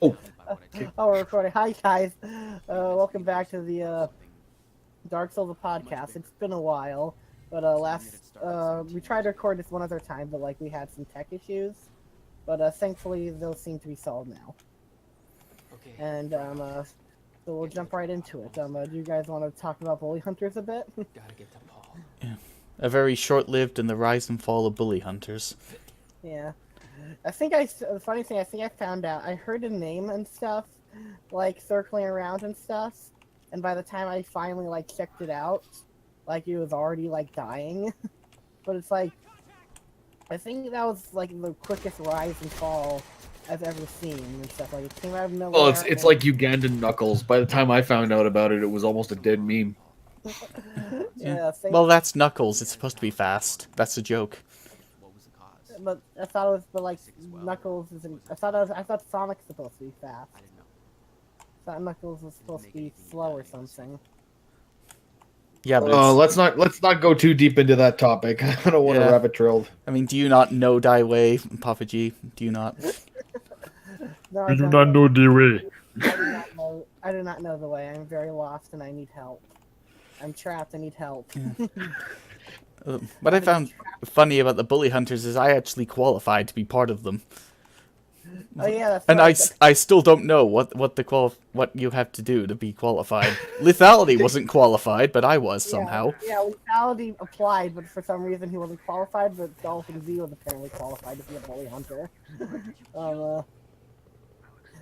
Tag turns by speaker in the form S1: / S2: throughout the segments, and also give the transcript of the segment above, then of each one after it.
S1: Oh,
S2: Oh, we're recording. Hi, guys. Welcome back to the Dark Souls podcast. It's been a while, but we tried to record this one other time, but like we had some tech issues. But thankfully, those seem to be solved now. And so we'll jump right into it. Do you guys want to talk about bully hunters a bit?
S3: Yeah. A very short-lived and the rise and fall of bully hunters.
S2: Yeah. The funny thing, I think I found out, I heard a name and stuff, like, circling around and stuff, and by the time I finally, like, checked it out, like, it was already, like, dying. But it's like, I think that was, like, the quickest rise and fall I've ever seen and stuff. Like, it came out of nowhere.
S1: well, it's like Ugandan Knuckles. By the time I found out about it, it was almost a dead meme.
S2: Yeah,
S3: Well, that's Knuckles. It's supposed to be fast. That's a joke.
S2: but I thought it was, but like Knuckles isn't. I thought Sonic's supposed to be fast. I thought Knuckles was supposed to be slow or something.
S3: Yeah, but it's,
S1: let's not go too deep into that topic. I don't want to
S3: Yeah.
S1: rabbit trailed.
S3: I mean, do you not know Dai Wei, Papa G? Do you not?
S2: No,
S1: I do not know the way.
S2: I do not know the way. I'm very lost and I need help. I'm trapped. I need help.
S3: What I found funny about the bully hunters is I actually qualified to be part of them,
S2: Oh yeah, that's
S3: and
S2: right.
S3: I still don't know what you have to do to be qualified. Lethality wasn't qualified, but I was somehow.
S2: Yeah, Lethality applied, but for some reason he wasn't qualified. But DolphinVi was apparently qualified to be a bully hunter.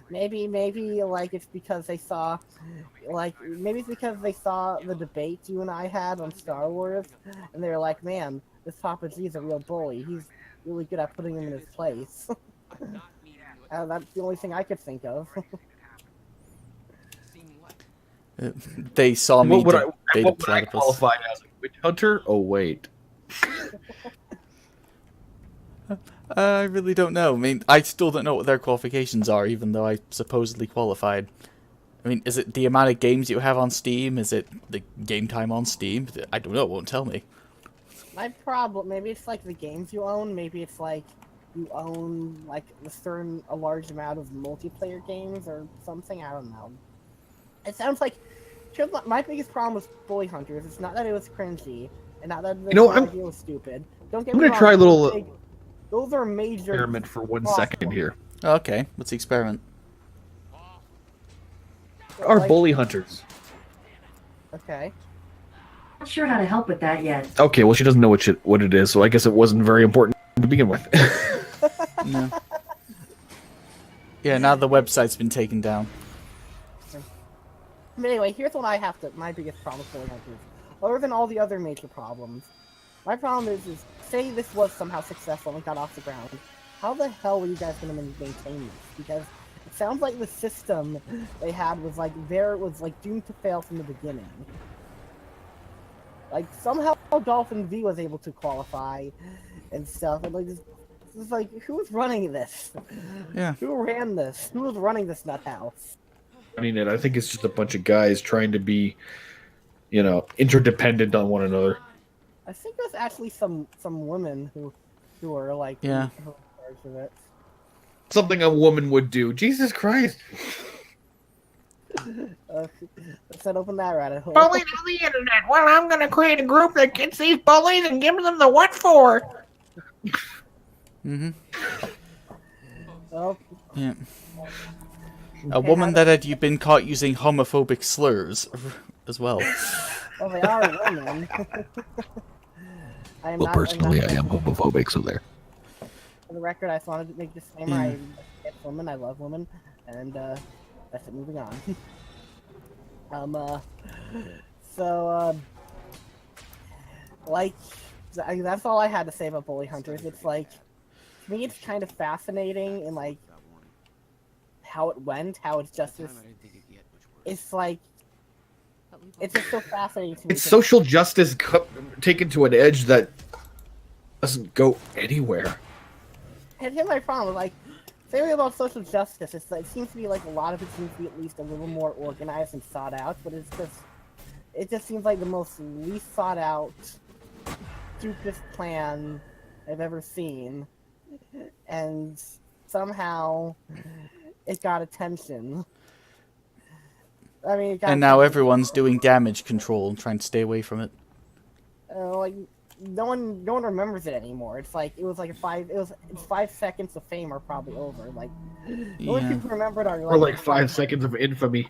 S2: Maybe like it's because they saw, maybe it's because they saw the debate you and I had on Star Wars, and they were like, man, this Papa G's a real bully. He's really good at putting him in his place. That's the only thing I could think of.
S3: They saw me
S1: What
S3: debate a
S1: would I
S3: platypus.
S1: qualify as? A witch hunter? Oh, wait.
S3: I really don't know. I mean, I still don't know what their qualifications are, even though I supposedly qualified. I mean, is it the amount of games you have on Steam? Is it the game time on Steam? I don't know. It won't tell me.
S2: My problem, maybe it's like the games you own. Maybe it's like you own like a large amount of multiplayer games or something. I don't know. It sounds like my biggest problem with Bully Hunters is not that it was cringy and not that the idea was stupid. Don't get
S1: I'm
S2: me
S1: gonna
S2: wrong.
S1: try a little
S2: Those are major
S1: experiment for 1
S2: lost
S1: second
S2: ones.
S1: here.
S3: Okay, what's the experiment?
S1: Are
S2: Like-
S1: bully hunters?
S2: Okay.
S4: Not sure how to help with that yet.
S1: Okay, well she doesn't know what it is, so I guess it wasn't very important to begin with.
S3: No. Yeah, now the website's been taken down.
S2: But anyway, here's what my biggest problem with Bully Hunters. Other than all the other major problems, my problem is say this was somehow successful and got off the ground. How the hell were you guys going to maintain this? Because it sounds like the system they had was doomed to fail from the beginning. Like somehow DolphinVi was able to qualify and stuff, and like this is like who's running this?
S3: Yeah.
S2: Who ran this? Who was running this nut house?
S1: I mean, I think it's just a bunch of guys trying to be, interdependent on one another.
S2: I think there's actually some women who are like
S3: Yeah.
S2: who are in charge of it.
S1: Something a woman would do. Jesus Christ.
S2: Let's not open that rabbit hole.
S5: Bullied on the internet. Well, I'm gonna create a group that gets these bullies and gives them the what for.
S3: Mm-hmm.
S2: Well,
S3: Yeah. A woman that had been caught using homophobic slurs as well.
S2: well, they are women. I am
S1: Well,
S2: not,
S1: personally,
S2: I'm
S1: I
S2: not,
S1: am homophobic, so there.
S2: For the record, I just wanted to make a disclaimer. I get women. I love women, and that's it. Moving on. That's all I had to say about Bully Hunters. It's like, to me, it's kind of fascinating in like how it went, how it's just this. It's like, it's just so fascinating to me.
S1: It's social justice taken to an edge that doesn't go anywhere.
S2: And here's my problem, like, saying about social justice, it seems to be like a lot of it seems to be at least a little more organized and thought out, but it just seems like the most least thought out, stupidest plan I've ever seen. And somehow it got attention. I mean, it got
S3: And now
S2: attention.
S3: everyone's doing damage control and trying to stay away from it.
S2: Like no one remembers it anymore. It's like it's 5 seconds of fame are probably over. Like the only
S3: Yeah.
S2: people remembered are
S1: Or like 5 seconds of infamy.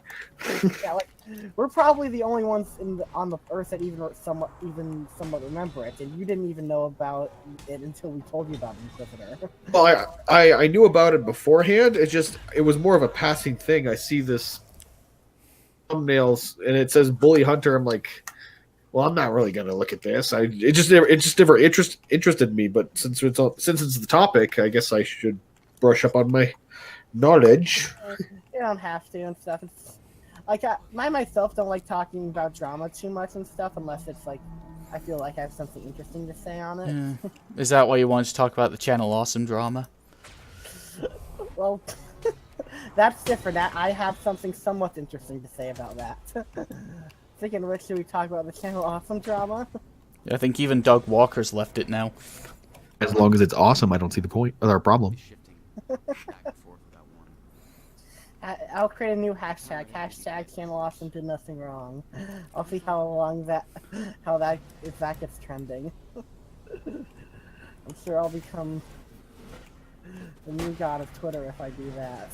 S2: yeah, like we're probably the only ones on the earth that even somewhat remember it, and you didn't even know about it until we told you about Inquisitor.
S1: Well, I knew about it beforehand. It was more of a passing thing. I see this thumbnails and it says Bully Hunter. I'm like, well, I'm not really gonna look at this. It just never interested me. But since it's the topic, I guess I should brush up on my knowledge.
S2: You don't have to and stuff. It's like I myself don't like talking about drama too much and stuff unless it's like I feel like I have something interesting to say on it.
S3: Yeah. Is that why you wanted to talk about the Channel Awesome drama?
S2: Well, that's different. I have something somewhat interesting to say about that. Thinking of which, should we talk about the Channel Awesome drama?
S3: I think even Doug Walker's left it now.
S1: As long as it's awesome, I don't see the point or problem.
S2: I'll create a new hashtag. Hashtag Channel Awesome did nothing wrong. I'll see if that gets trending. I'm sure I'll become the new god of Twitter if I do that.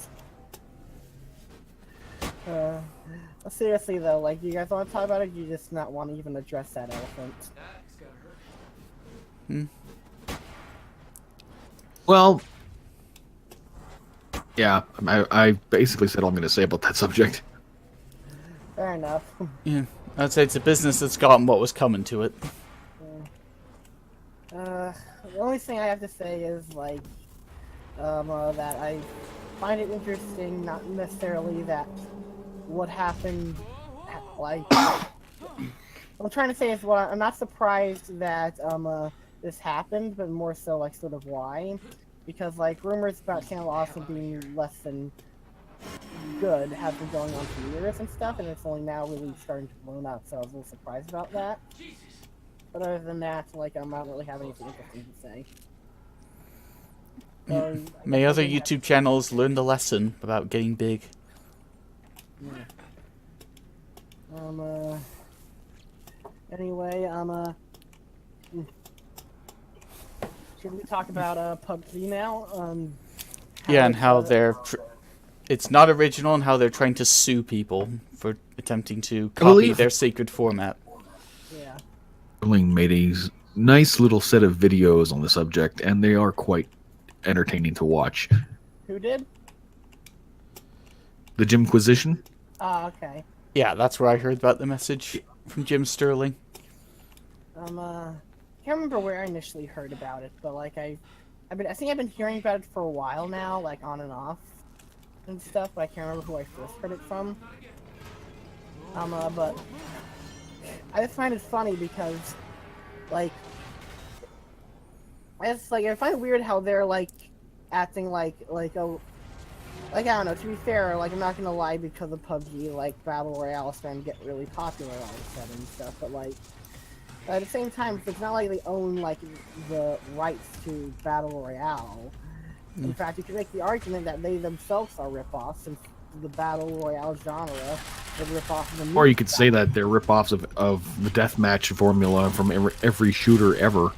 S2: Seriously though, like, do you guys want to talk about it? Or do you just not want to even address that elephant?
S1: Well, yeah, I basically said all I'm going to say about that subject.
S2: Fair enough.
S3: Yeah, I'd say it's a business that's gotten what was coming to it.
S2: The only thing I have to say is, like, that I find it interesting, not necessarily that what happened, like, what I'm trying to say is I'm not surprised that, this happened, but more so, like, sort of why. Because, like, rumors about Channel Awesome being less than good have been going on for years and stuff, and it's only now really starting to blow up, so I was a little surprised about that. But other than that, like, I don't really have anything interesting to say. So,
S3: May other YouTube channels learn the lesson about getting big.
S2: Anyway, should we talk about PUBG now?
S3: Yeah, and how they're... it's not original, and how they're trying to sue people for attempting to copy their sacred format.
S2: Yeah.
S1: Sterling made a nice little set of videos on the subject, and they are quite entertaining to watch.
S2: Who did?
S1: The Jimquisition?
S2: Ah, okay.
S3: Yeah, that's where I heard about the message from Jim Sterling.
S2: Can't remember where I initially heard about it, but like I think I've been hearing about it for a while now, like on and off and stuff, but I can't remember who I first heard it from. But I just find it funny because, like, I find it weird how they're like acting like I don't know. To be fair, like, I'm not gonna lie, because of PUBG, like, Battle Royale is starting to get really popular all of a sudden and stuff, but like, at the same time, it's not like they own, like, the rights to Battle Royale. In fact, you could make the argument that they themselves are rip-offs, since the Battle Royale genre is a rip-off of the
S1: Or you could say that they're rip-offs of the deathmatch formula from every shooter ever.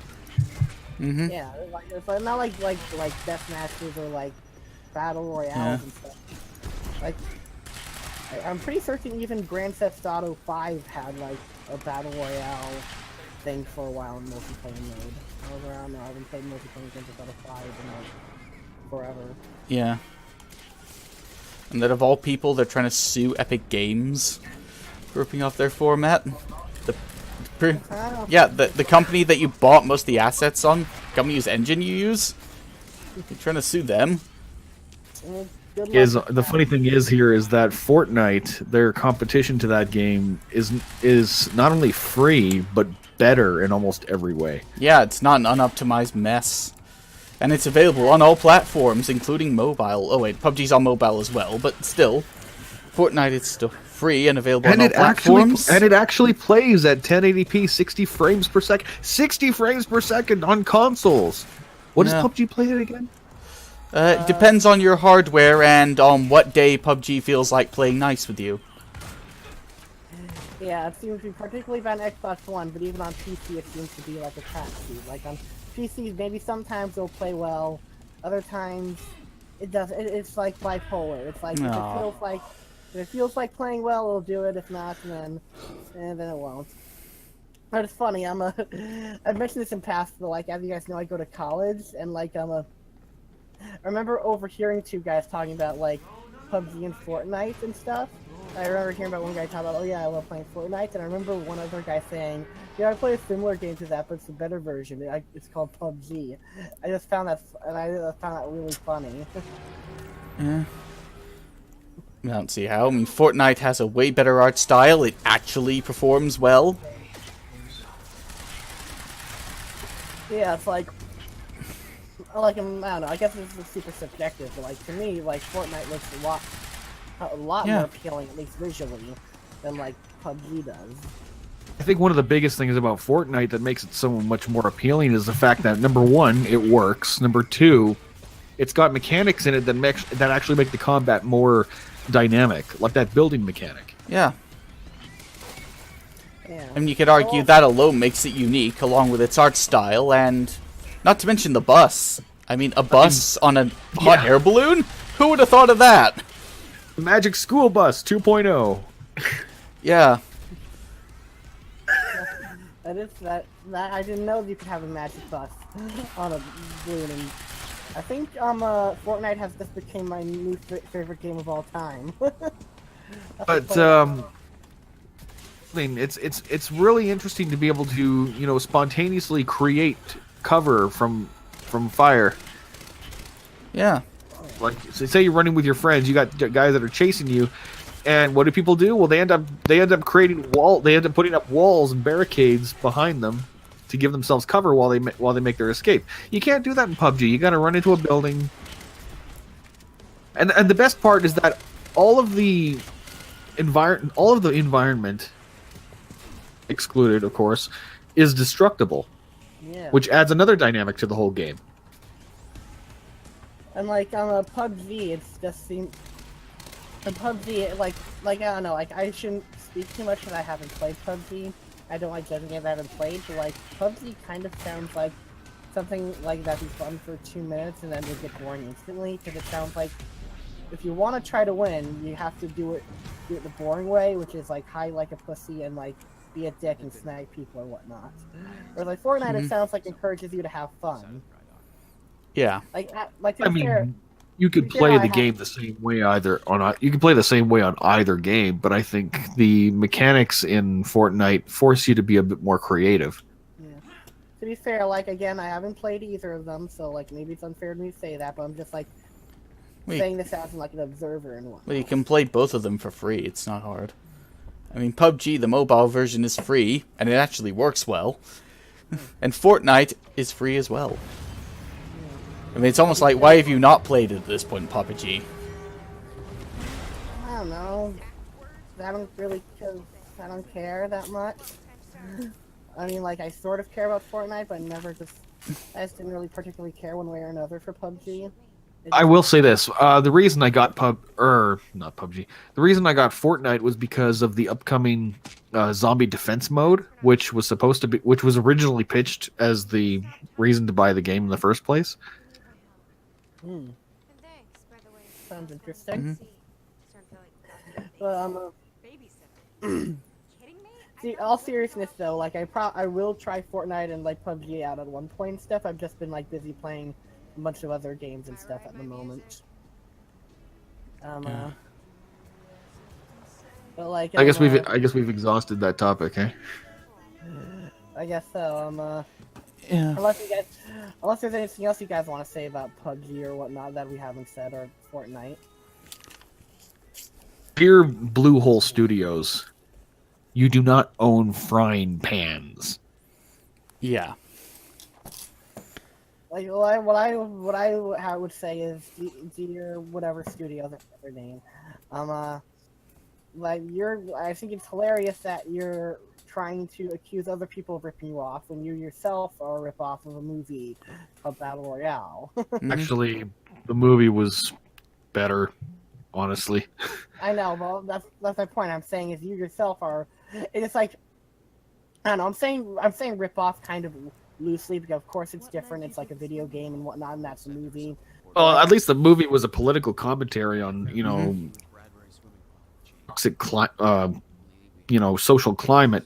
S3: Mm-hmm.
S2: Yeah, like, it's not like deathmatches or, like, Battle Royales and stuff. Like, I'm pretty certain even Grand Theft Auto 5 had, like, a Battle Royale thing for a while in multiplayer mode. I was around now, I've been playing multiplayer Grand Theft Auto 5 in, like, forever.
S3: Yeah. And that of all people, they're trying to sue Epic Games for ripping off their format. The company that you bought most of the assets on, the company whose engine you use, you're trying to sue them.
S1: The funny thing is that Fortnite, their competition to that game, is not only free but better in almost every way.
S3: Yeah, it's not an unoptimized mess. And it's available on all platforms, including mobile. Oh wait, PUBG's on mobile as well, but still. Fortnite is still free and available on all platforms.
S1: And it actually plays at 1080p, 60 frames per second. 60 frames per second on consoles! What does PUBG play it again?
S3: It depends on your hardware and on what day PUBG feels like playing nice with you.
S2: Yeah, it seems to be particularly bad on Xbox One, but even on PC it seems to be like a crapshoot. Like on PCs, maybe sometimes it'll play well, other times it does. It's like bipolar. It's like if it feels like playing well, it'll do it. If not, then it won't. But it's funny. I've mentioned this in past, but like as you guys know, I go to college, and like I remember overhearing two guys talking about like PUBG and Fortnite and stuff. I remember hearing about one guy talking about, oh yeah, I love playing Fortnite, and I remember one other guy saying, yeah, I play a similar game to that, but it's a better version. It's called PUBG. I just found that, and I found that really funny.
S3: Yeah. I don't see how. I mean, Fortnite has a way better art style. It actually performs well.
S2: Yeah, it's like I don't know. I guess this is super subjective, but like to me, like Fortnite looks a lot more appealing, at least visually, than like PUBG does.
S1: I think one of the biggest things about Fortnite that makes it so much more appealing is the fact that, number one, it works. Number two, it's got mechanics in it that actually make the combat more dynamic, like that building mechanic.
S3: Yeah.
S2: Yeah.
S3: I mean, you could argue that alone makes it unique, along with its art style, and not to mention the bus. I mean, a bus on a hot air balloon? Who would have thought of that?
S1: The Magic School Bus 2.0.
S3: Yeah.
S2: That I didn't know you could have a magic bus on a balloon. And I think Fortnite has just became my new favorite game of all time.
S1: But I mean, it's really interesting to be able to spontaneously create cover from fire.
S3: Yeah.
S1: Like, say you're running with your friends, you got guys that are chasing you, and what do people do? Well, they end up creating they end up putting up walls and barricades behind them to give themselves cover while they make their escape. You can't do that in PUBG. You got to run into a building. And the best part is that all of the environment, excluded of course, is destructible.
S2: Yeah.
S1: Which adds another dynamic to the whole game.
S2: And like on a PUBG, it's just seems. In PUBG, like I don't know, like I shouldn't speak too much because I haven't played PUBG. I don't like judging if I haven't played, but like PUBG kind of sounds like something like that'd be fun for 2 minutes and then it'd get boring instantly. Because it sounds like if you want to try to win, you have to do it the boring way, which is like hide like a pussy and like be a dick and snag people or whatnot. Whereas like Fortnite, it sounds like encourages you to have fun.
S3: Yeah.
S2: Like to be fair,
S1: you could play the game the same way you can play the same way on either game, but I think the mechanics in Fortnite force you to be a bit more creative.
S2: Yeah. To be fair, like again, I haven't played either of them, so like maybe it's unfair to me to say that, but I'm just like saying this as like an observer and whatnot.
S3: Well, you can play both of them for free. It's not hard. I mean, PUBG, the mobile version, is free, and it actually works well. And Fortnite is free as well. I mean, it's almost like, why have you not played it at this point in PUBG?
S2: I don't know. I don't really, cause I don't care that much. I mean, like, I sort of care about Fortnite, but I just didn't really particularly care one way or another for PUBG.
S1: I will say this: the reason I got the reason I got Fortnite was because of the upcoming zombie defense mode, which was originally pitched as the reason to buy the game in the first place.
S2: Sounds interesting. But see, all seriousness though, like I will try Fortnite and like PUBG out at one point and stuff. I've just been like busy playing a bunch of other games and stuff at the moment. But like
S1: I guess we've exhausted that topic, eh?
S2: I guess so.
S3: Yeah.
S2: Unless there's anything else you guys want to say about PUBG or whatnot that we haven't said, or Fortnite.
S1: Dear Bluehole Studios, you do not own frying pans.
S3: Yeah.
S2: Like what I would say is, dear whatever studio, that's their name, like I think it's hilarious that you're trying to accuse other people of ripping you off when you yourself are a rip-off of a movie called Battle Royale.
S3: Mhm.
S1: Actually, the movie was better, honestly.
S2: I know, well, that's my point. I'm saying is you yourself are. It's like I don't know. I'm saying rip off kind of loosely because of course it's different. It's like a video game and whatnot, and that's a movie.
S1: Well, at least the movie was a political commentary on, toxic, social climate.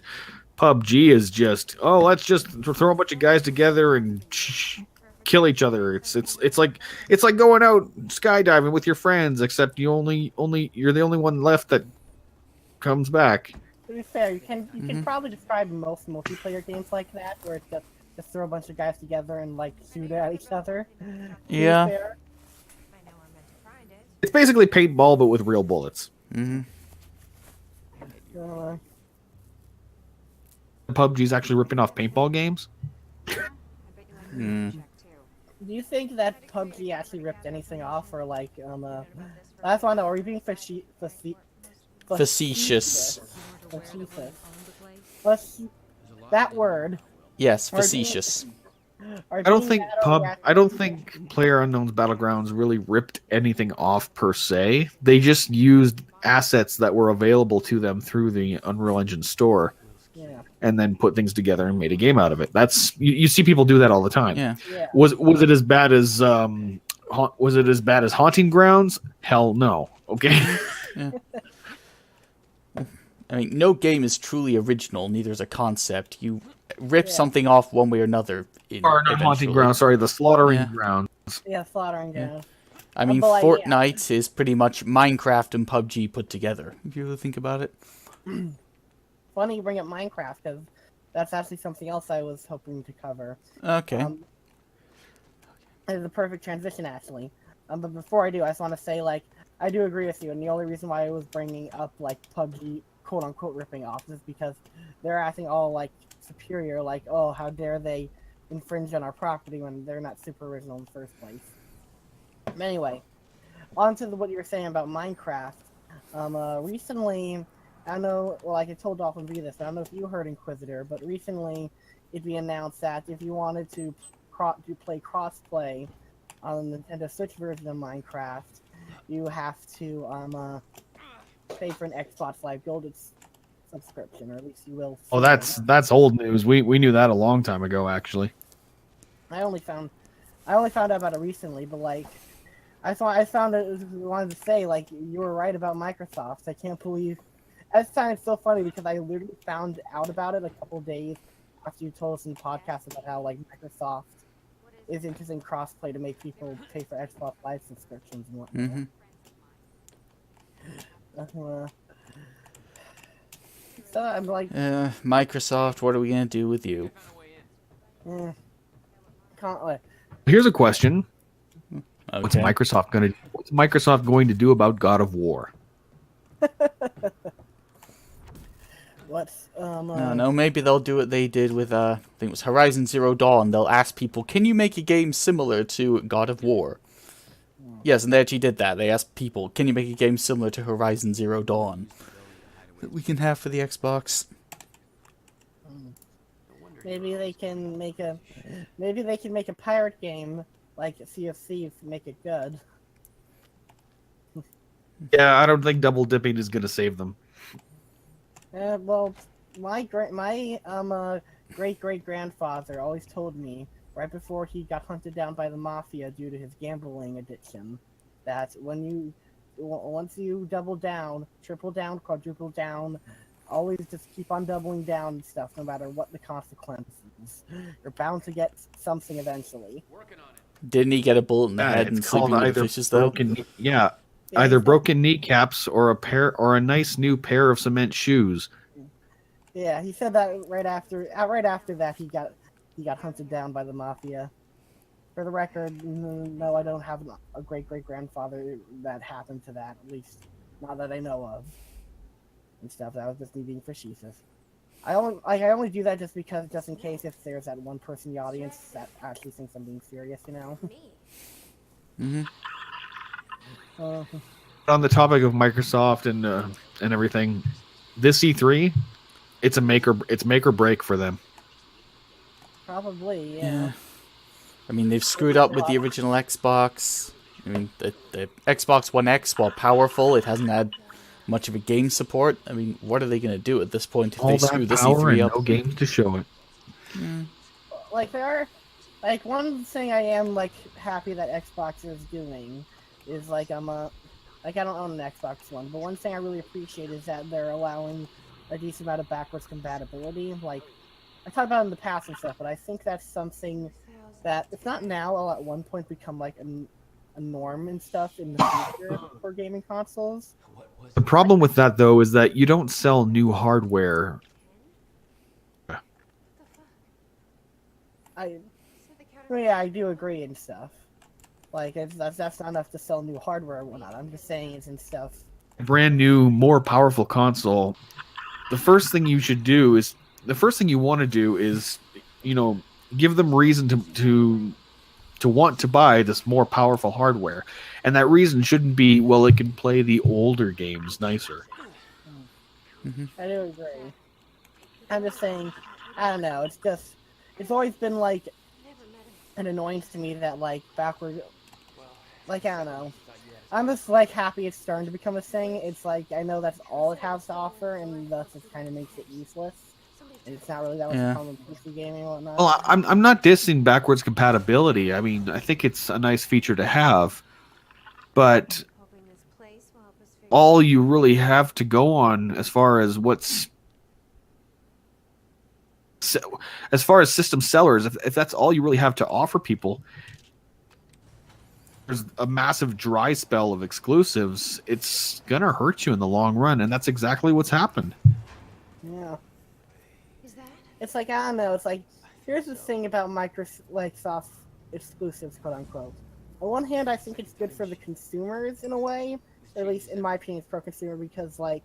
S1: PUBG is just, let's just throw a bunch of guys together and kill each other. It's like going out skydiving with your friends, except you're the only one left that comes back.
S2: To be fair, you can probably describe most multiplayer games like that, where it's just throw a bunch of guys together and like shoot at each other.
S3: Yeah.
S1: It's basically paintball, but with real bullets.
S3: Mm-hmm.
S1: PUBG's actually ripping off paintball games.
S3: Mm.
S2: Do you think that PUBG actually ripped anything off, or like I just want to know, are you being
S3: Facetious.
S2: That word.
S3: Yes, facetious.
S1: I don't think PlayerUnknown's Battlegrounds really ripped anything off per se. They just used assets that were available to them through the Unreal Engine store, and then put things together and made a game out of it. That's you see people do that all the time.
S3: Yeah.
S1: Was it as bad as Haunting Grounds? Hell no. Okay.
S3: Yeah. I mean, no game is truly original. Neither is a concept. You rip something off one way or another.
S1: Or not Haunting Grounds. Sorry, the Slaughtering Grounds.
S2: Yeah, Slaughtering Grounds.
S3: I mean, Fortnite is pretty much Minecraft and PUBG put together. If you really think about it.
S2: Funny you bring up Minecraft, because that's actually something else I was hoping to cover.
S3: Okay.
S2: It's a perfect transition, actually. But before I do, I just want to say, like, I do agree with you, and the only reason why I was bringing up, like, PUBG, quote-unquote, ripping off is because they're acting all, like, superior, like, oh, how dare they infringe on our property when they're not super original in the first place. But anyway, on to what you were saying about Minecraft. Recently, I know, well, like I told DolphinVi this, I don't know if you heard Inquisitor, but recently it'd be announced that if you wanted to play crossplay on the Nintendo Switch version of Minecraft, you have to pay for an Xbox Live Gold subscription, or at least you will.
S1: Oh, that's old news. We knew that a long time ago, actually.
S2: I only found out about it recently, but like, I wanted to say, like, you were right about Microsoft. I can't believe. At this time, it's so funny because I literally found out about it a couple days after you told us in the podcast about how, like, Microsoft is interested in crossplay to make people pay for Xbox Live subscriptions and whatnot. So I'm like,
S3: Microsoft, what are we gonna do with you?
S1: Here's a question:
S3: Okay.
S1: What's Microsoft going to do about God of War?
S3: No, maybe they'll do what they did with I think it was Horizon Zero Dawn. They'll ask people, "Can you make a game similar to God of War?" Yes, and they actually did that. They asked people, "Can you make a game similar to Horizon Zero Dawn that we can have for the Xbox?"
S2: Maybe they can make a pirate game like Sea of Thieves to make it good.
S1: Yeah, I don't think double dipping is going to save them.
S2: Well, my great great grandfather always told me right before he got hunted down by the mafia due to his gambling addiction that once you double down, triple down, quadruple down, always just keep on doubling down and stuff, no matter what the consequences. You're bound to get something eventually.
S3: Didn't he get a bullet in the head and sleeping with the fishes though?
S1: Either broken kneecaps or a nice new pair of cement shoes.
S2: Yeah, he said that right after that he got hunted down by the mafia. For the record, no, I don't have a great grandfather that happened to that, at least not that I know of. And stuff. That was just me being facetious. I only do that just in case if there's that one person in the audience that actually thinks I'm being serious, you know.
S1: On the topic of Microsoft and and everything, this E3, it's make or break for them.
S2: Probably,
S3: Yeah.
S2: yeah.
S3: I mean, they've screwed up with the original Xbox. I mean, the Xbox One X, while powerful, it hasn't had much of a game support. I mean, what are they going to do at this point if
S1: All
S3: they screw
S1: that
S3: this
S1: power
S3: E3
S1: and
S3: up?
S1: no games to show it.
S2: Like there are, like one thing I am like happy that Xbox is doing is like I don't own an Xbox One, but one thing I really appreciate is that they're allowing a decent amount of backwards compatibility. Like I talked about it in the past and stuff, but I think that's something that if not now, will at one point become like a norm and stuff in the future for gaming consoles.
S1: The problem with that, though, is that you don't sell new hardware.
S2: Yeah, I do agree and stuff. Like that's not enough to sell new hardware and whatnot. I'm just saying it's and stuff.
S1: Brand new, more powerful console. The first thing you want to do is, give them reason to want to buy this more powerful hardware, and that reason shouldn't be, well, it can play the older games nicer.
S2: I do agree. I'm just saying, I don't know. It's always been like an annoyance to me that like backward, like I don't know. I'm just like happy it's starting to become a thing. It's like I know that's all it has to offer, and thus it kind of makes it useless. And it's not really that much
S3: Yeah.
S2: common PC gaming and whatnot.
S1: Well, I'm not dissing backwards compatibility. I mean, I think it's a nice feature to have, but all you really have to go on as far as system sellers, if that's all you really have to offer people, there's a massive dry spell of exclusives. It's gonna hurt you in the long run, and that's exactly what's happened.
S2: Yeah. It's like I don't know. It's like here's the thing about Microsoft exclusives, quote unquote. On one hand, I think it's good for the consumers in a way, or at least in my opinion, it's pro consumer because like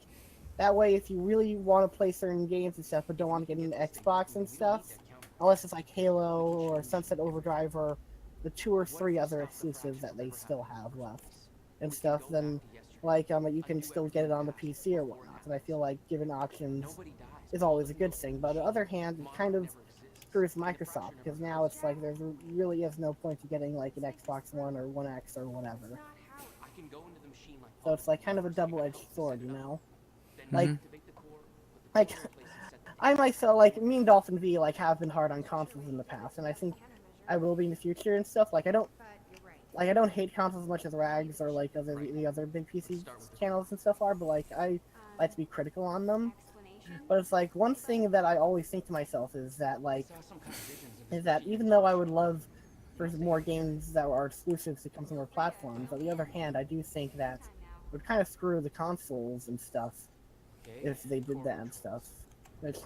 S2: that way, if you really want to play certain games and stuff, but don't want to get into Xbox and stuff, unless it's like Halo or Sunset Overdrive or the 2 or 3 other exclusives that they still have left and stuff, then like you can still get it on the PC or whatnot. And I feel like giving options is always a good thing. But on the other hand, it kind of screws Microsoft because now it's like there really is no point to getting like an Xbox One or One X or whatever. So it's like kind of a double-edged sword, you know? Like I myself, like me and DolphinVi, like have been hard on consoles in the past, and I think I will be in the future and stuff. Like I don't hate consoles as much as Rags or like the other big PC channels and stuff are, but like I like to be critical on them. But it's like one thing that I always think to myself is that even though I would love for more games that are exclusives to come to more platforms, on the other hand, I do think that it would kind of screw the consoles and stuff if they did that and stuff, which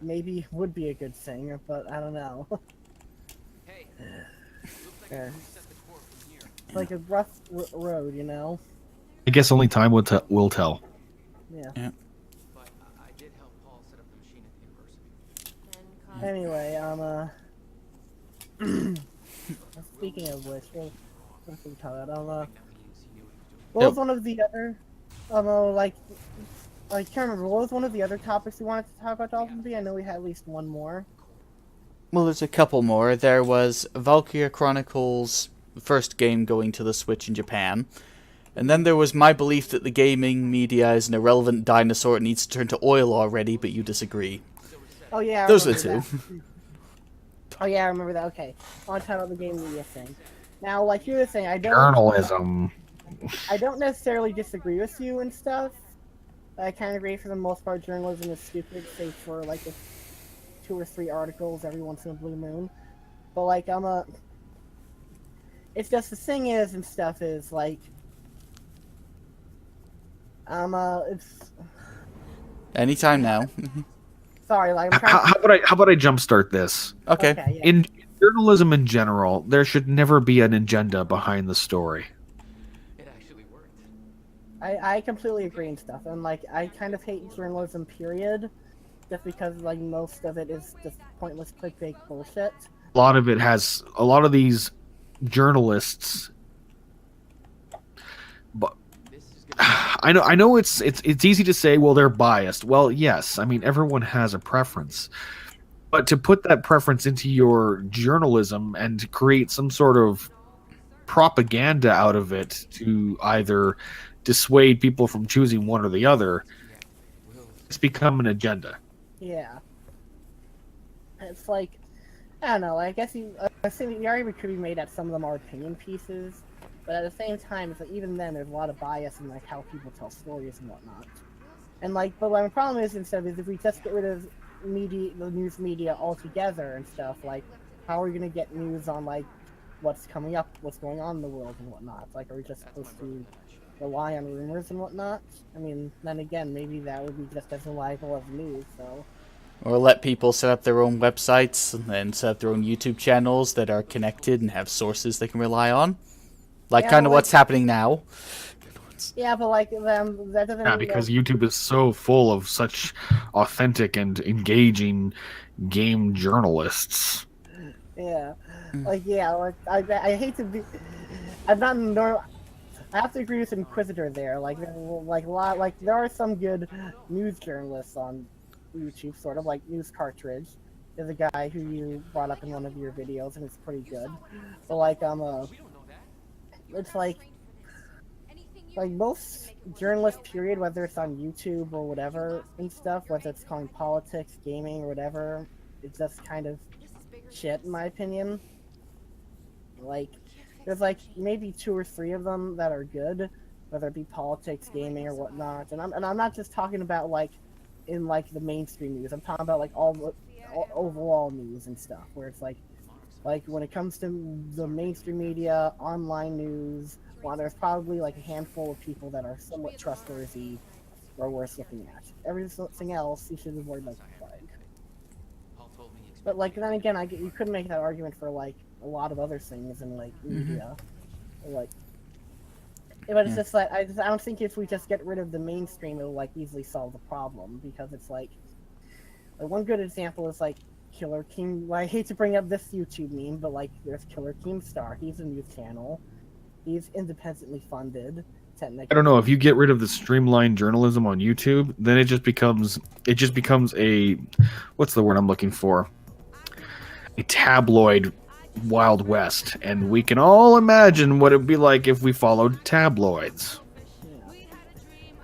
S2: maybe would be a good thing, but I don't know. Yeah. It's like a rough road, you know?
S1: I guess only time will tell.
S2: Yeah. Anyway, speaking of which, what we talk about? What was one of the other, I can't remember, what was one of the other topics we wanted to talk about DolphinVi? I know we had at least one more.
S3: Well, there's a couple more. There was Valkyria Chronicles' first game going to the Switch in Japan. And then there was my belief that the gaming media is an irrelevant dinosaur and needs to turn to oil already, but you disagree.
S2: Oh yeah, I
S3: Those are the
S2: remember
S3: two.
S2: that. Oh yeah, I remember that. Okay, I want to talk about the game media thing. Now, like here's the thing, I don't necessarily disagree with you and stuff. I kind of agree for the most part journalism is stupid, save for like the 2 or 3 articles every once in a blue moon. But like it's just the thing is and stuff is like it's
S3: Anytime now.
S2: sorry, like I'm trying
S1: How about I jumpstart this?
S3: Okay.
S2: yeah.
S1: In journalism in general, there should never be an agenda behind the story.
S2: I completely agree and stuff, and like I kind of hate journalism period, just because like most of it is just pointless clickbait bullshit.
S1: A lot of these journalists, but I know it's easy to say, well, they're biased. Well, yes, I mean everyone has a preference, but to put that preference into your journalism and to create some sort of propaganda out of it to either dissuade people from choosing one or the other, it's become an agenda.
S2: Yeah. It's like, I don't know. I guess I think the argument could be made that some of them are opinion pieces, but at the same time, it's like even then there's a lot of bias in like how people tell stories and whatnot. And like, but my problem is instead is if we just get rid of the news media altogether and stuff, like, how are we gonna get news on like what's coming up, what's going on in the world and whatnot? Like, are we just supposed to rely on rumors and whatnot? I mean, then again, maybe that would be just as reliable as news. So.
S3: Or let people set up their own websites and then set up their own YouTube channels that are connected and have sources they can rely on. Like
S2: Yeah,
S3: kind of
S2: like-
S3: what's happening now.
S2: Yeah, but like that doesn't.
S1: Yeah, because YouTube is so full of such authentic and engaging game journalists.
S2: Yeah, like I hate to be. I'm not normal. I have to agree with Inquisitor there. Like there are some good news journalists on YouTube, sort of like News Cartridge. There's a guy who you brought up in one of your videos, and it's pretty good. But like it's like most journalists, period, whether it's on YouTube or whatever and stuff, whether it's calling politics, gaming, or whatever, it's just kind of shit in my opinion. Like, there's like maybe 2 or 3 of them that are good, whether it be politics, gaming, or whatnot. And I'm not just talking about like in like the mainstream news. I'm talking about like all overall news and stuff, where it's like when it comes to the mainstream media, online news, well, there's probably like a handful of people that are somewhat trustworthy or worth looking at. Everything else you should avoid like the plague. But like then again, you could make that argument for like a lot of other things in like media, like. But it's just like I don't think if we just get rid of the mainstream, it'll like easily solve the problem, because it's like one good example is like Killer King. Well, I hate to bring up this YouTube meme, but like there's Killer Keemstar. He's a news channel. He's independently funded. Technically,
S1: I don't know, if you get rid of the streamlined journalism on YouTube, then it just becomes a, what's the word I'm looking for? A tabloid Wild West, and we can all imagine what it'd be like if we followed tabloids.
S2: Yeah.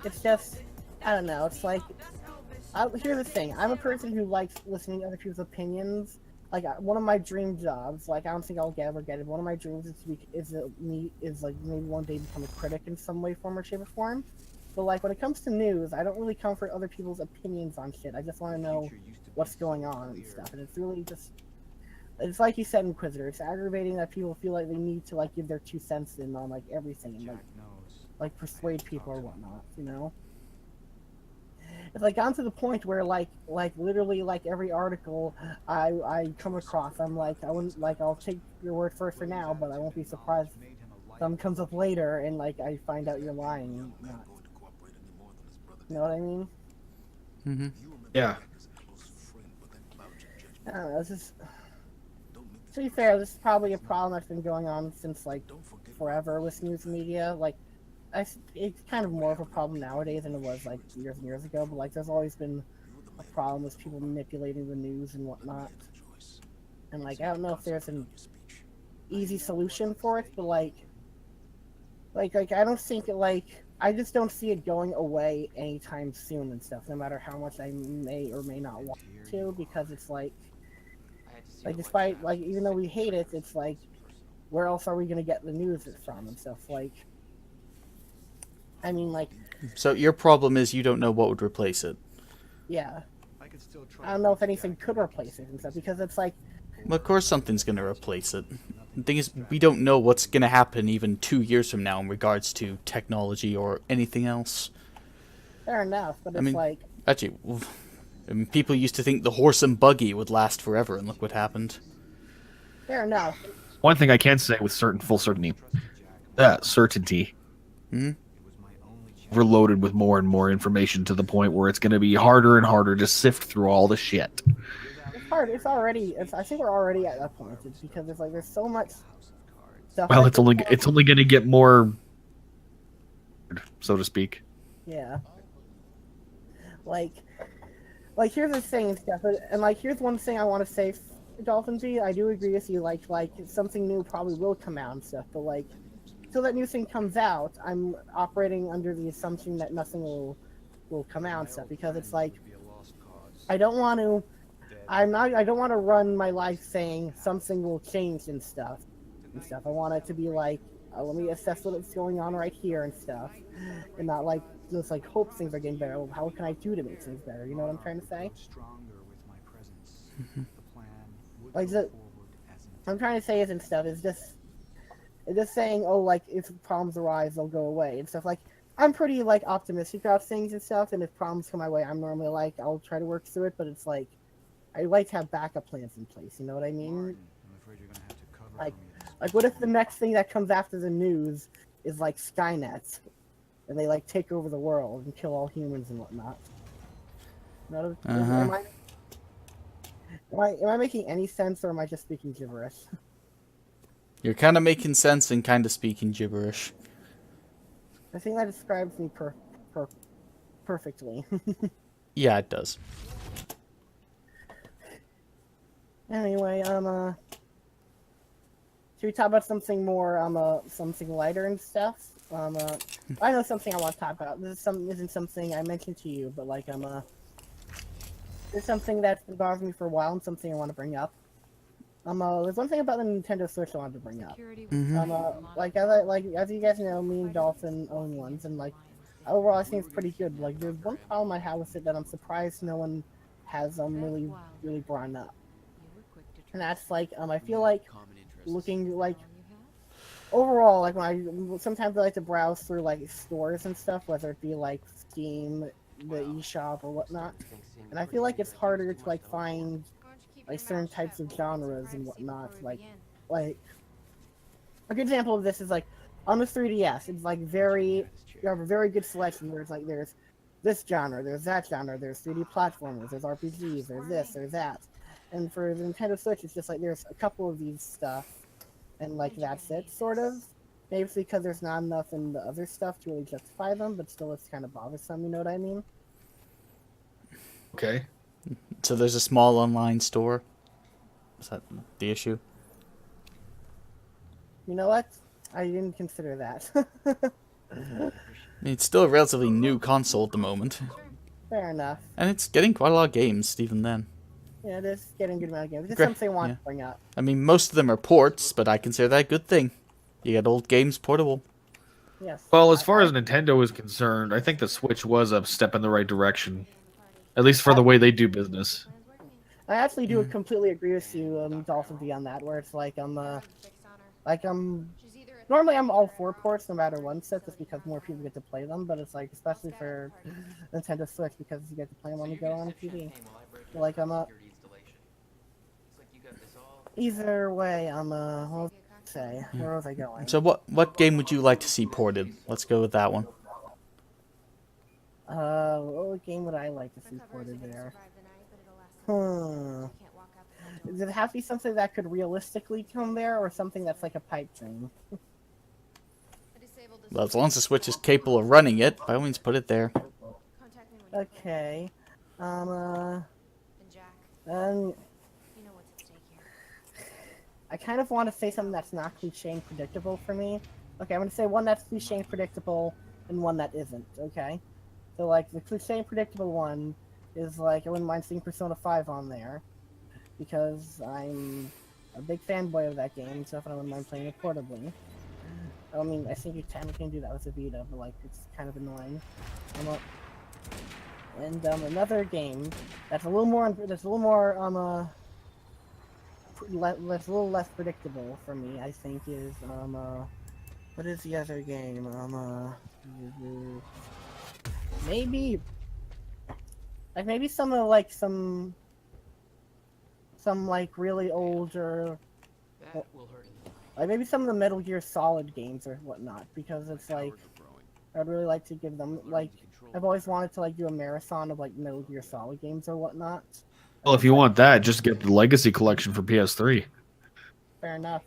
S2: It's just, I don't know. It's like, here's the thing. I'm a person who likes listening to other people's opinions. Like one of my dream jobs, like I don't think I'll ever get it. One of my dreams is like maybe one day become a critic in some way, form, or shape or form. But like when it comes to news, I don't really come for other people's opinions on shit. I just want to know what's going on and stuff. And it's really just, it's like you said, Inquisitor. It's aggravating that people feel like they need to like give their 2 cents in on like everything and like persuade people or whatnot. You know. It's like gotten to the point where like literally like every article I come across, I'm like I'll take your word for it for now, but I won't be surprised if something comes up later and like I find out you're lying and not. You know what I mean?
S3: Mm-hmm.
S1: Yeah.
S2: I don't know. It's just, to be fair, this is probably a problem that's been going on since like forever with news media. Like, it's kind of more of a problem nowadays than it was like years and years ago. But like, there's always been a problem with people manipulating the news and whatnot. And like, I don't know if there's an easy solution for it, but like I don't think I just don't see it going away anytime soon and stuff. No matter how much I may or may not want to, because it's like despite like even though we hate it, it's like where else are we gonna get the news from and stuff like. I mean, like...
S3: So your problem is you don't know what would replace it.
S2: Yeah. I don't know if anything could replace it and stuff, because it's like...
S3: Well, of course something's going to replace it. The thing is, we don't know what's going to happen even 2 years from now in regards to technology or anything else.
S2: Fair enough, but it's like...
S3: Actually, I mean, people used to think the horse and buggy would last forever, and look what happened.
S2: Fair enough.
S1: One thing I can say with full certainty. Certainty. Overloaded with more and more information to the point where it's going to be harder and harder to sift through all the shit.
S2: It's hard. I think we're already at that point. It's because it's like there's so much stuff.
S1: Well, it's only going to get more, so to speak.
S2: Yeah. Like here's the thing and stuff, and like here's one thing I want to say, DolphinVi. I do agree with you. Like something new probably will come out and stuff, but like till that new thing comes out, I'm operating under the assumption that nothing will come out and stuff because it's like I don't want to. I don't want to run my life saying something will change and stuff. I want it to be like, let me assess what's going on right here and stuff, and not like just like hope things are getting better. Well, how can I do to make things better? You know what I'm trying to say? Like I'm trying to say is and stuff is just saying, oh, like if problems arise, they'll go away and stuff. Like I'm pretty like optimistic about things and stuff, and if problems come my way, I'm normally like I'll try to work through it. But it's like I like to have backup plans in place. You know what I mean? Like what if the next thing that comes after the news is like Skynet, and they like take over the world and kill all humans and whatnot? Am I making any sense, or am I just speaking gibberish?
S3: You're kind of making sense and kind of speaking gibberish.
S2: I think that describes me perfectly.
S3: Yeah, it does.
S2: Anyway, should we talk about something more, something lighter and stuff? I know something I want to talk about. Isn't something I mentioned to you, but like, it's something that's been bothering me for a while and something I want to bring up. There's one thing about the Nintendo Switch I wanted to bring up. As you guys know, me and Dolphin own ones, and like, overall I think it's pretty good. Like, there's one problem I have with it that I'm surprised no one has really brought up. And that's like, I feel like looking like overall, like sometimes I like to browse through like stores and stuff, whether it be like Steam, the eShop or whatnot, and I feel like it's harder to like find like certain types of genres and whatnot. Like a good example of this is like on the 3DS, it's like you have a very good selection where it's like there's this genre, there's that genre, there's 3D platformers, there's RPGs, there's this, there's that. And for the Nintendo Switch, it's just like there's a couple of these stuff, and like that's it, sort of. Maybe it's because there's not enough in the other stuff to really justify them, but still it's kind of bothersome, you know what I mean?
S1: Okay.
S3: So there's a small online store? Is that the issue?
S2: You know what? I didn't consider that.
S3: I mean, it's still a relatively new console at the moment.
S2: Fair enough.
S3: And it's getting quite a lot of games, even then.
S2: Yeah, it is getting a good amount of games. It's something I want to bring up.
S3: I mean, most of them are ports, but I consider that a good thing. You get old games portable.
S2: Yes.
S1: Well, as far as Nintendo is concerned, I think the Switch was a step in the right direction. At least for the way they do business.
S2: I actually do completely agree with you, DolphinVi, on that, where it's like, normally I'm all for ports no matter one set, just because more people get to play them, but it's like, especially for Nintendo Switch, because you get to play them on the go on TV. Like, either way, what say, where was I going?
S3: So what game would you like to see ported? Let's go with that one.
S2: What game would I like to see ported there? Does it have to be something that could realistically come there, or something that's like a pipe dream?
S3: Well, as long as the Switch is capable of running it, by all means put it there.
S2: Okay. I kind of want to say something that's not cliche and predictable for me. Okay, I'm going to say one that's cliche and predictable, and one that isn't, okay? So, like, the cliche and predictable one is, like, I wouldn't mind seeing Persona 5 on there, because I'm a big fanboy of that game and stuff, and I wouldn't mind playing it portably. I mean, I think you technically can do that with a Vita, but, like, it's kind of annoying. Another game that's a little less predictable for me, I think, is, what is the other game? Maybe some of, like, some like, really older, like, maybe some of the Metal Gear Solid games or whatnot, because it's, like, I'd really like to give them, like, I've always wanted to, like, do a marathon of, like, Metal Gear Solid games or whatnot.
S1: Well, if you want that, just get the Legacy Collection for PS3.
S2: Fair enough.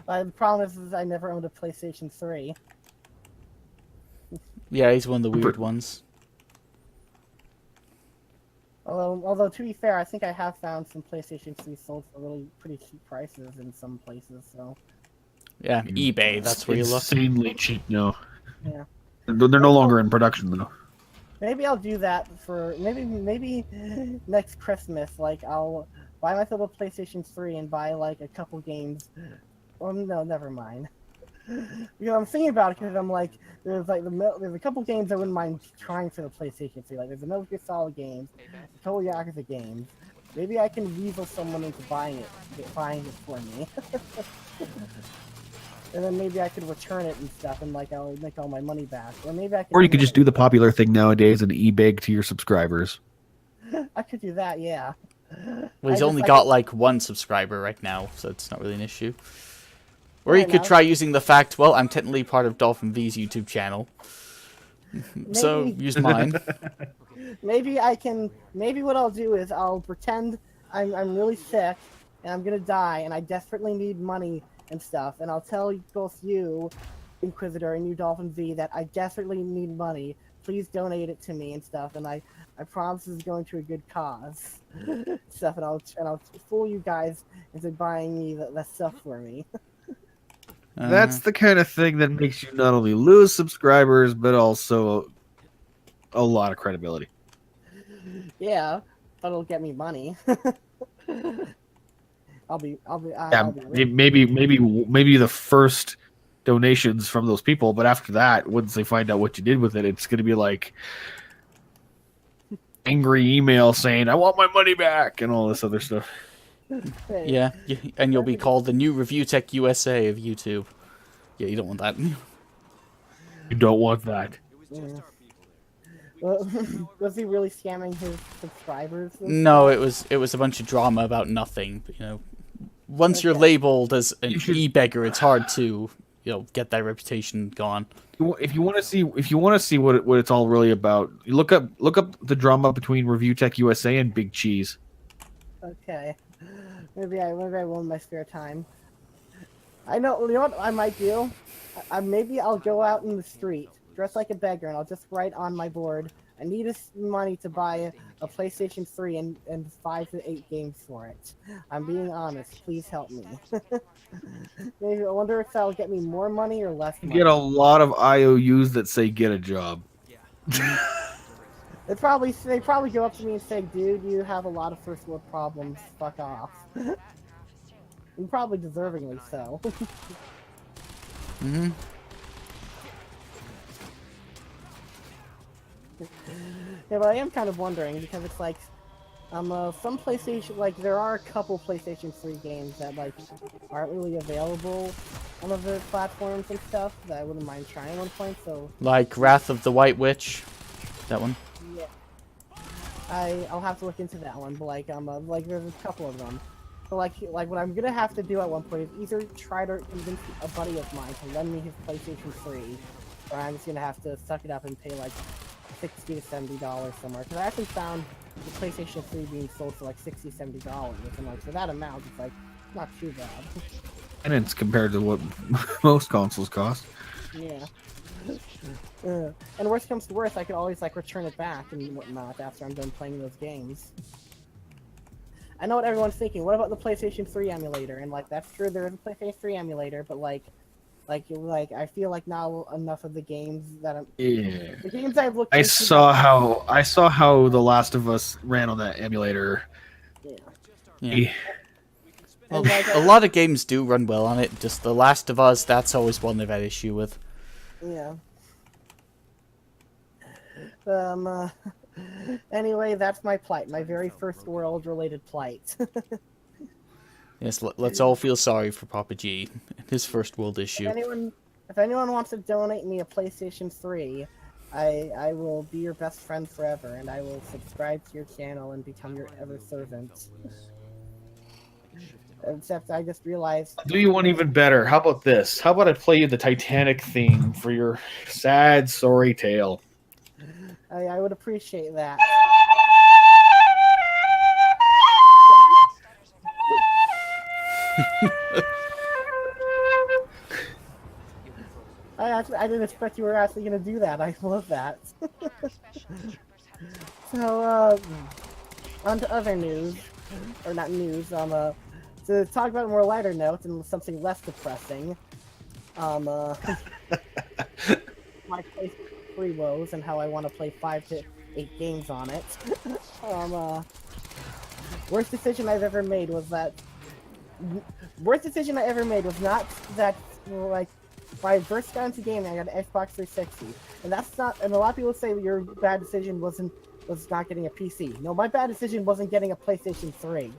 S2: The problem is I never owned a PlayStation 3.
S3: Yeah, he's one of the weird ones.
S2: Although to be fair, I think I have found some PlayStation 3 sold for really pretty cheap prices in some places. So
S3: Yeah, eBay, that's where you look.
S1: Insanely cheap now.
S2: yeah,
S1: They're no longer in production though.
S2: maybe I'll do that for maybe next Christmas. Like I'll buy myself a PlayStation 3 and buy like a couple games. Well, no, never mind. You know, I'm thinking about it because I'm like, there's a couple games I wouldn't mind trying for the PlayStation 3. Like, there's a Metal Gear Solid games, a couple Yakuza games. Maybe I can weasel someone into buying it for me, and then maybe I could return it and stuff, and like I'll make all my money back. Or maybe I can.
S1: Or you could just do the popular thing nowadays and e-beg to your subscribers.
S2: I could do that, yeah.
S3: Well, he's
S2: I
S3: only
S2: just-
S3: got like one subscriber right now, so it's not really an issue. Or
S2: Yeah,
S3: you could
S2: no.
S3: try using the fact, well, I'm technically part of DolphinVi's YouTube channel, so
S2: Maybe-
S3: use mine.
S2: Maybe I can. Maybe what I'll do is I'll pretend I'm really sick and I'm gonna die and I desperately need money and stuff, and I'll tell both you, Inquisitor, and you, Dolphin V, that I desperately need money. Please donate it to me and stuff, and I promise it's going to a good cause. Stuff, and I'll fool you guys into buying me that stuff for me.
S1: That's the kind of thing that makes you not only lose subscribers, but also a lot of credibility.
S2: Yeah, but it'll get me money. I'll be
S1: Yeah,
S2: rich.
S1: maybe the first donations from those people, but after that, once they find out what you did with it, it's going to be like angry email saying, "I want my money back," and all this other stuff.
S2: Hey,
S3: Yeah, and you'll be called the new Review Tech USA of YouTube. Yeah, you don't want that.
S1: You don't want that.
S2: yeah. Well, was he really scamming his subscribers?
S3: No, it was a bunch of drama about nothing. But, you know, once you're
S2: Okay.
S3: labeled as an
S1: You should-
S3: e-beggar, it's hard to get that reputation gone.
S1: If you want to see what it's all really about, you look up the drama between Review Tech USA and Big Cheese.
S2: Okay. Maybe I will in my spare time. I know. You know what I might do? Maybe I'll go out in the street, dress like a beggar, and I'll just write on my board, "I need money to buy a PlayStation 3 and 5 to 8 games for it. I'm being honest. Please help me." Maybe I wonder if that'll get me more money or less
S1: You
S2: money.
S1: get a lot of IOUs that say "get a job."
S2: They probably go up to me and say, "Dude, you have a lot of first world problems. Fuck off." And probably deservingly so.
S3: Hmm.
S2: Yeah, but I am kind of wondering because it's like, some PlayStation, like there are a couple PlayStation 3 games that like aren't really available on other platforms and stuff that I wouldn't mind trying at one point. So
S3: Like Wrath of the White Witch, that one.
S2: yeah, I'll have to look into that one. But like there's a couple of them. So like what I'm gonna have to do at one point is either try to convince a buddy of mine to lend me his PlayStation 3, or I'm just gonna have to suck it up and pay like $60 to $70 somewhere. Because I actually found the PlayStation 3 being sold for like $60-$70, and like for that amount, it's like not too bad.
S1: And it's compared to what most consoles cost.
S2: Yeah. And worst comes to worst, I could always like return it back and whatnot after I'm done playing those games. I know what everyone's thinking. What about the PlayStation 3 emulator? And like that's true, there is a PlayStation 3 emulator, but like I feel like now enough of the games that
S1: Yeah.
S2: the games I've looked
S1: I
S2: into
S1: saw how The Last of Us ran on that emulator.
S2: yeah.
S3: Yeah. Well,
S2: And, like,
S3: a lot of games do run well on it. Just The Last of Us, that's always one they've had issue with.
S2: Yeah. Anyway, that's my plight. My very first world related plight.
S3: Yes, let's all feel sorry for Papa G, his first world issue.
S2: If anyone wants to donate me a PlayStation 3, I will be your best friend forever, and I will subscribe to your channel and become your ever servant. Except I just realized
S1: Do you want even better? How about this? How about I play you the Titanic theme for your sad, sorry tale?
S2: I would appreciate that. I didn't expect you were actually gonna do that. I love that. So, on to other news, or not news. To talk about a more lighter note and something less depressing. My PlayStation 3 woes and how I want to play 5 to 8 games on it. Worst decision I've ever made was that. Worst decision I ever made was not that, like, when I first got into gaming, I got an Xbox 360, and that's not. And a lot of people say your bad decision was not getting a PC. No, my bad decision wasn't getting a PlayStation 3.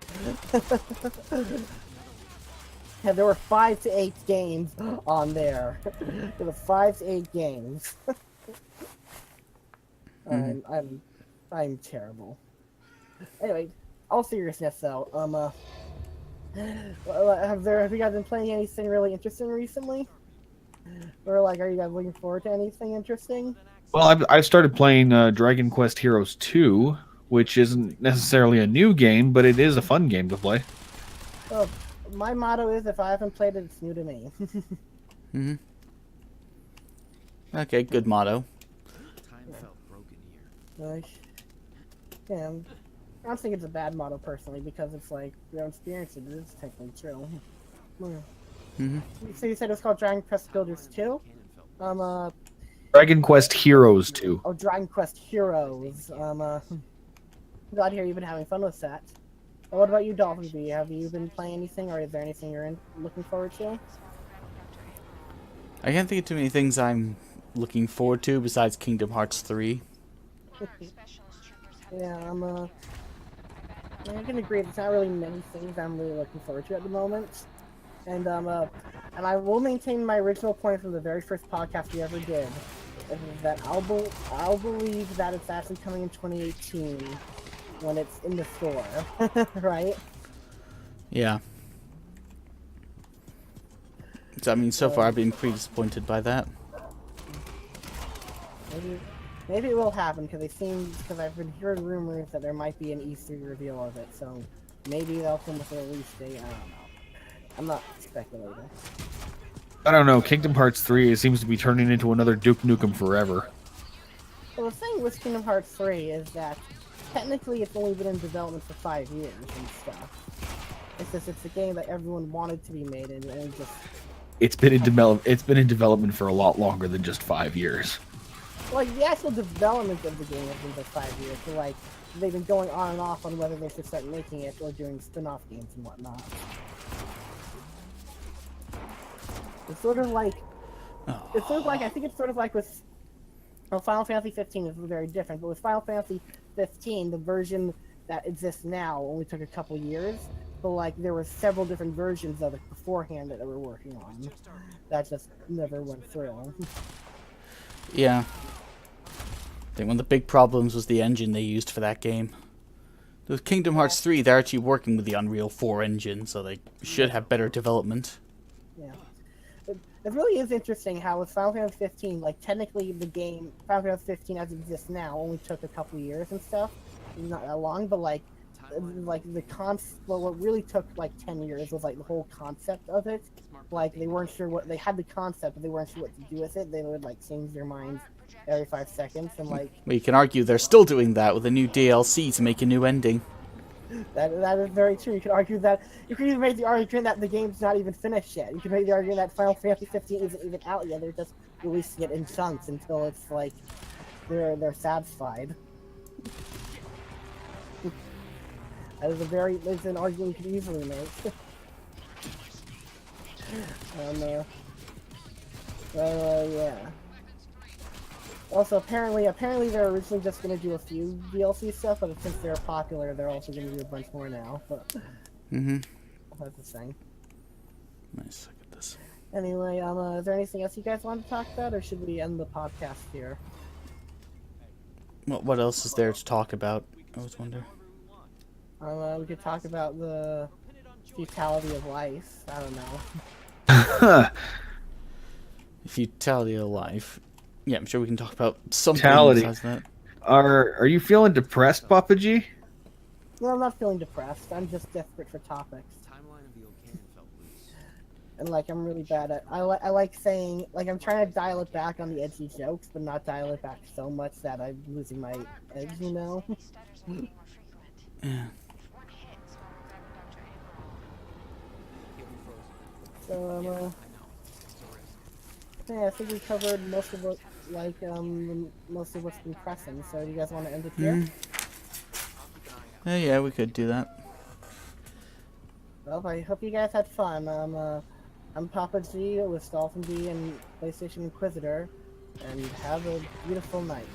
S2: And there were 5 to 8 games on there. There were 5 to 8 games. I'm terrible. Anyway, all seriousness though, have you guys been playing anything really interesting recently? Or like, are you guys looking forward to anything interesting?
S1: Well, I've started playing Dragon Quest Heroes 2, which isn't necessarily a new game, but it is a fun game to play.
S2: Well, my motto is, if I haven't played it, it's new to me.
S3: Mm-hmm. Okay, good motto.
S2: Like, yeah, I don't think it's a bad motto personally, because it's like, you don't experience it, it's technically true.
S3: Mm-hmm.
S2: So you said it was called Dragon Quest Builders 2?
S1: Dragon Quest Heroes 2.
S2: Oh, Dragon Quest Heroes. Glad to hear you've been having fun with that. What about you, DolphinVi? Have you been playing anything, or is there anything you're looking forward to?
S3: I can't think of too many things I'm looking forward to besides Kingdom Hearts 3.
S2: Yeah, I can agree. There's not really many things I'm really looking forward to at the moment, and I will maintain my original point from the very first podcast we ever did, that I'll believe that it's actually coming in 2018 when it's in the store, right?
S3: Yeah. So, I mean, so far I've been pretty disappointed by that.
S2: Maybe it will happen because I've been hearing rumors that there might be an E3 reveal of it, so maybe they'll come with a release date. I don't know. I'm not speculating.
S1: I don't know. Kingdom Hearts 3 it seems to be turning into another Duke Nukem Forever.
S2: Well, the thing with Kingdom Hearts 3 is that technically it's only been in development for 5 years and stuff. It's just it's a game that everyone wanted to be made, and it only just.
S1: It's been in development for a lot longer than just 5 years.
S2: Like, the actual development of the game has been for 5 years, so like, they've been going on and off on whether they should start making it or doing spin-off games and whatnot. It's sort of like, I think it's sort of like with, well, Final Fantasy 15 is very different, but with Final Fantasy 15, the version that exists now only took a couple years, but like, there were several different versions of it beforehand that they were working on, that just never went through.
S3: Yeah. I think one of the big problems was the engine they used for that game. With Kingdom Hearts 3, they're actually working with the Unreal 4 engine, so they should have better development.
S2: Yeah. It really is interesting how with Final Fantasy 15, like, technically the game, Final Fantasy 15 as it exists now, only took a couple years and stuff. Not that long, but like what really took like 10 years was like the whole concept of it. Like, they weren't sure they had the concept, but they weren't sure what to do with it. They would like change their minds every 5 seconds, and like.
S3: Well, you can argue they're still doing that with a new DLC to make a new ending.
S2: That is very true. You could argue that. You could even make the argument that the game's not even finished yet. You could make the argument that Final Fantasy 15 isn't even out yet. They're just releasing it in chunks until it's like they're satisfied. It's an argument you could easily make. Yeah. Also, apparently they're originally just gonna do a few DLC stuff, but since they're popular, they're also gonna do a bunch more now. But that's the thing.
S3: Nice. Look at this.
S2: Anyway, is there anything else you guys want to talk about, or should we end the podcast here?
S3: What else is there to talk about? I always wonder.
S2: We could talk about the futility of life. I don't know.
S3: Futility of life. Yeah, I'm sure we can talk about something besides that.
S1: Are you feeling depressed, Papa G?
S2: No, I'm not feeling depressed. I'm just desperate for topics. And like I'm really bad at I like saying like I'm trying to dial it back on the edgy jokes, but not dial it back so much that I'm losing my edge, you know.
S3: Yeah.
S2: So yeah, I think we covered most of what most of what's been pressing. So do you guys want to end it here?
S3: Yeah, we could do that.
S2: Well, I hope you guys had fun. I'm Papa G with DolphinVi and PlayStation Inquisitor, and have a beautiful night.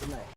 S2: Good night.